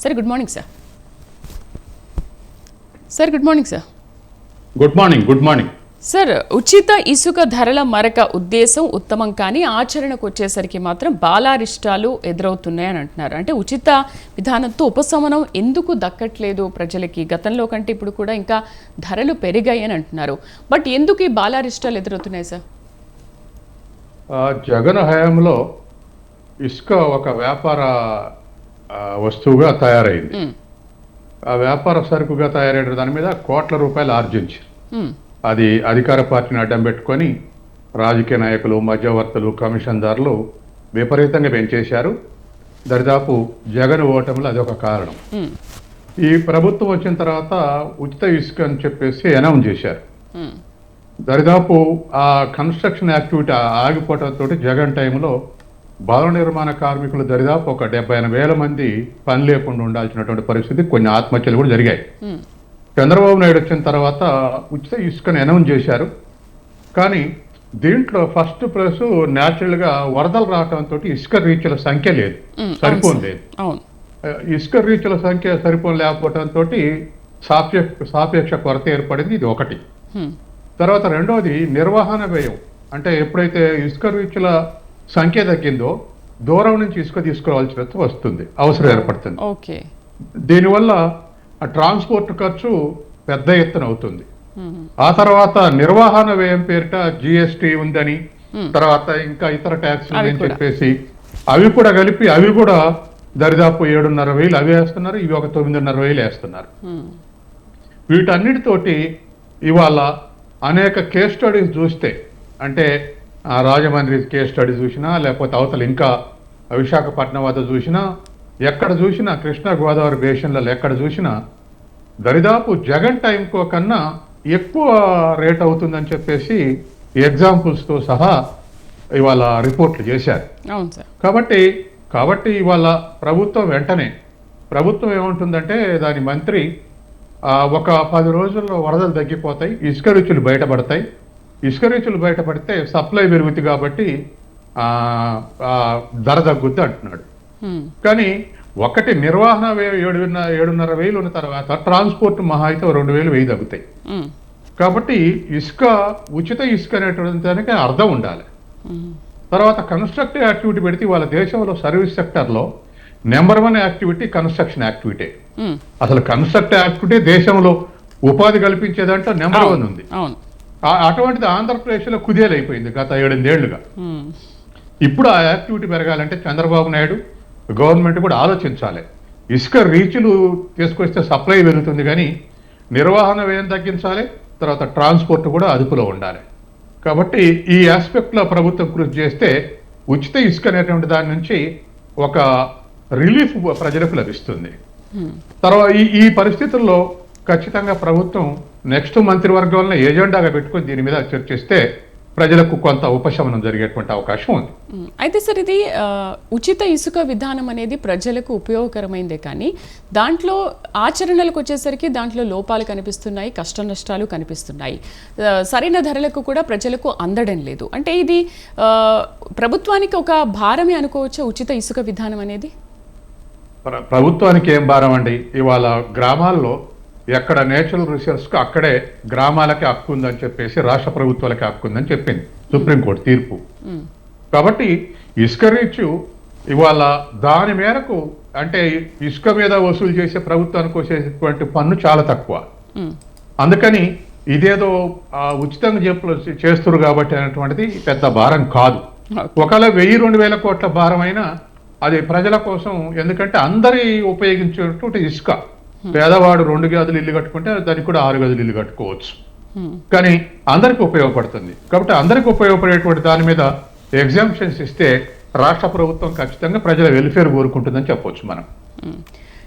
Sir good morning sir. Sir good morning sir. Good morning. Good morning sir, ఉచిత ఇసుక ధరల మరక ఉద్దేశం ఉత్తమం కానీ ఆచరణకు వచ్చేసరికి మాత్రం బాలారిష్టాలు ఎదురవుతున్నాయని అంటున్నారు. అంటే ఉచిత విధానంతో ఉపశమనం ఎందుకు దక్కట్లేదు ప్రజలకి? గతంలో కంటే ఇప్పుడు కూడా ఇంకా ధరలు పెరిగాయి అని అంటున్నారు. బట్ ఎందుకు ఈ బాలారిష్టాలు ఎదురవుతున్నాయి సార్? జగన్ హయాంలో ఇసుక ఒక వ్యాపార వస్తువుగా తయారైంది. ఆ వ్యాపార సరుకుగా తయారైన దాని మీద కోట్ల రూపాయలు ఆర్జించారు. అది అధికార పార్టీని అడ్డం పెట్టుకొని రాజకీయ నాయకులు, మధ్యవర్తులు, కమిషన్దారులు విపరీతంగా పెంచేశారు. దరిదాపు జగన్ ఓటమిలో అదొక కారణం. ఈ ప్రభుత్వం వచ్చిన తర్వాత ఉచిత ఇసుక అని చెప్పేసి అనౌన్స్ చేశారు. దరిదాపు ఆ కన్స్ట్రక్షన్ యాక్టివిటీ ఆగిపోవడంతో జగన్ టైంలో భవన నిర్మాణ కార్మికులు దరిదాపు ఒక 70,000 మంది పని లేకుండా ఉండాల్సినటువంటి పరిస్థితి, కొన్ని ఆత్మహత్యలు కూడా జరిగాయి. చంద్రబాబు నాయుడు వచ్చిన తర్వాత ఉచిత ఇసుకని అనౌన్స్ చేశారు. కానీ దీంట్లో ఫస్ట్ ప్లేస్ న్యాచురల్గా వరదలు రావడంతో ఇసుక రీచ్ల సంఖ్య లేదు, సరిపోను లేదు. ఇసుక రీచ్ల సంఖ్య సరిపోను లేకపోవడంతో సాపేక్ష కొరత ఏర్పడింది. ఇది ఒకటి. తర్వాత రెండోది నిర్వహణ వ్యయం. అంటే ఎప్పుడైతే ఇసుక రీచ్ల సంఖ్య తగ్గిందో దూరం నుంచి ఇసుక తీసుకోవాల్సి వస్తుంది, అవసరం ఏర్పడుతుంది. దీనివల్ల ఆ ట్రాన్స్పోర్ట్ ఖర్చు పెద్ద ఎత్తున అవుతుంది. ఆ తర్వాత నిర్వహణ వ్యయం పేరిట జిఎస్టీ ఉందని, తర్వాత ఇంకా ఇతర ట్యాక్స్లు అని చెప్పేసి అవి కూడా కలిపి అవి కూడా దరిదాపు 7,500 అవి వేస్తున్నారు. ఇవి ఒక 9,500 వేస్తున్నారు. వీటన్నిటితోటి ఇవాళ అనేక కేస్ స్టడీస్ చూస్తే, అంటే రాజమండ్రి కేస్ స్టడీ చూసినా, లేకపోతే అవతల ఇంకా విశాఖపట్నం వద్ద చూసినా, ఎక్కడ చూసినా కృష్ణా గోదావరి బేసిన్లలో ఎక్కడ చూసినా దరిదాపు జగన్ టైంకో కన్నా ఎక్కువ రేట్ అవుతుందని చెప్పేసి ఎగ్జాంపుల్స్తో సహా ఇవాళ రిపోర్ట్లు చేశారు. కాబట్టి ఇవాళ ప్రభుత్వం వెంటనే ఏముంటుందంటే దాని మంత్రి ఒక 10 రోజుల్లో వరదలు తగ్గిపోతాయి, ఇసుక రుచులు బయటపడతాయి, ఇసుక రీచులు బయటపడితే సప్లై పెరుగుతుంది కాబట్టి ధర తగ్గుద్ది అంటున్నాడు. కానీ ఒకటి నిర్వహణ 7,500 ఉన్న తర్వాత ట్రాన్స్పోర్ట్ మహా అయితే 2,000 తగ్గుతాయి. కాబట్టి ఉచిత ఇసుక అనేటువంటి దానికి అర్థం ఉండాలి. తర్వాత కన్స్ట్రక్టివ్ యాక్టివిటీ పెడితే వాళ్ళ దేశంలో సర్వీస్ సెక్టర్లో నెంబర్ 1 యాక్టివిటీ కన్స్ట్రక్షన్ యాక్టివిటీ. అసలు కన్స్ట్రక్టివ్ యాక్టివిటీ దేశంలో ఉపాధి కల్పించేదంటే నెంబర్ 1 ఉంది. అటువంటిది ఆంధ్రప్రదేశ్లో కుదేలైపోయింది గత 7-8 ఏళ్లుగా. ఇప్పుడు ఆ యాక్టివిటీ పెరగాలంటే చంద్రబాబు నాయుడు గవర్నమెంట్ కూడా ఆలోచించాలి. ఇసుక రీచ్లు తీసుకొస్తే సప్లై పెరుగుతుంది, కానీ నిర్వహణ వ్యయం తగ్గించాలి, తర్వాత ట్రాన్స్పోర్ట్ కూడా అదుపులో ఉండాలి. కాబట్టి ఈ ఆస్పెక్ట్లో ప్రభుత్వం కృషి చేస్తే ఉచిత ఇసుక అనేటువంటి దాని నుంచి ఒక రిలీఫ్ ప్రజలకు లభిస్తుంది. తర్వాత ఈ పరిస్థితుల్లో ఖచ్చితంగా ప్రభుత్వం నెక్స్ట్ మంత్రివర్గంలో ఏజెండాగా పెట్టుకుని దీని మీద చర్చిస్తే ప్రజలకు కొంత ఉపశమనం జరిగేటువంటి అవకాశం ఉంది. అయితే సార్, ఇది ఉచిత ఇసుక విధానం అనేది ప్రజలకు ఉపయోగకరమైందే, కానీ దాంట్లో ఆచరణలకు వచ్చేసరికి దాంట్లో లోపాలు కనిపిస్తున్నాయి, కష్ట నష్టాలు కనిపిస్తున్నాయి, సరైన ధరలకు కూడా ప్రజలకు అందడం లేదు. అంటే ఇది ప్రభుత్వానికి ఒక భారమే అనుకోవచ్చా ఉచిత ఇసుక విధానం అనేది? ప్రభుత్వానికి ఏం భారం అండి? ఇవాళ గ్రామాల్లో ఎక్కడ నేచురల్ రిసోర్స్కు అక్కడే గ్రామాలకి హక్కు ఉందని చెప్పేసి రాష్ట్ర ప్రభుత్వాలకి హక్కు ఉందని చెప్పింది సుప్రీంకోర్టు తీర్పు. కాబట్టి ఇసుక రీచు ఇవాళ దాని మేరకు, అంటే ఇసుక మీద వసూలు చేసే ప్రభుత్వానికి వచ్చేటువంటి పన్ను చాలా తక్కువ. అందుకని ఇదేదో ఉచితంగా చేస్తున్నారు కాబట్టి అనేటువంటిది పెద్ద భారం కాదు. ఒకవేళ 1,000-2,000 కోట్ల భారం అయినా అది ప్రజల కోసం. ఎందుకంటే అందరి ఉపయోగించేటువంటి ఇసుక, పేదవాడు 2 గదులు ఇల్లు కట్టుకుంటే దానికి కూడా 6 గదులు ఇల్లు కట్టుకోవచ్చు, కానీ అందరికి ఉపయోగపడుతుంది. కాబట్టి అందరికి ఉపయోగపడేటువంటి దాని మీద ఎగ్జామ్షన్స్ ఇస్తే రాష్ట్ర ప్రభుత్వం ఖచ్చితంగా ప్రజల వెల్ఫేర్ కోరుకుంటుందని చెప్పవచ్చు మనం.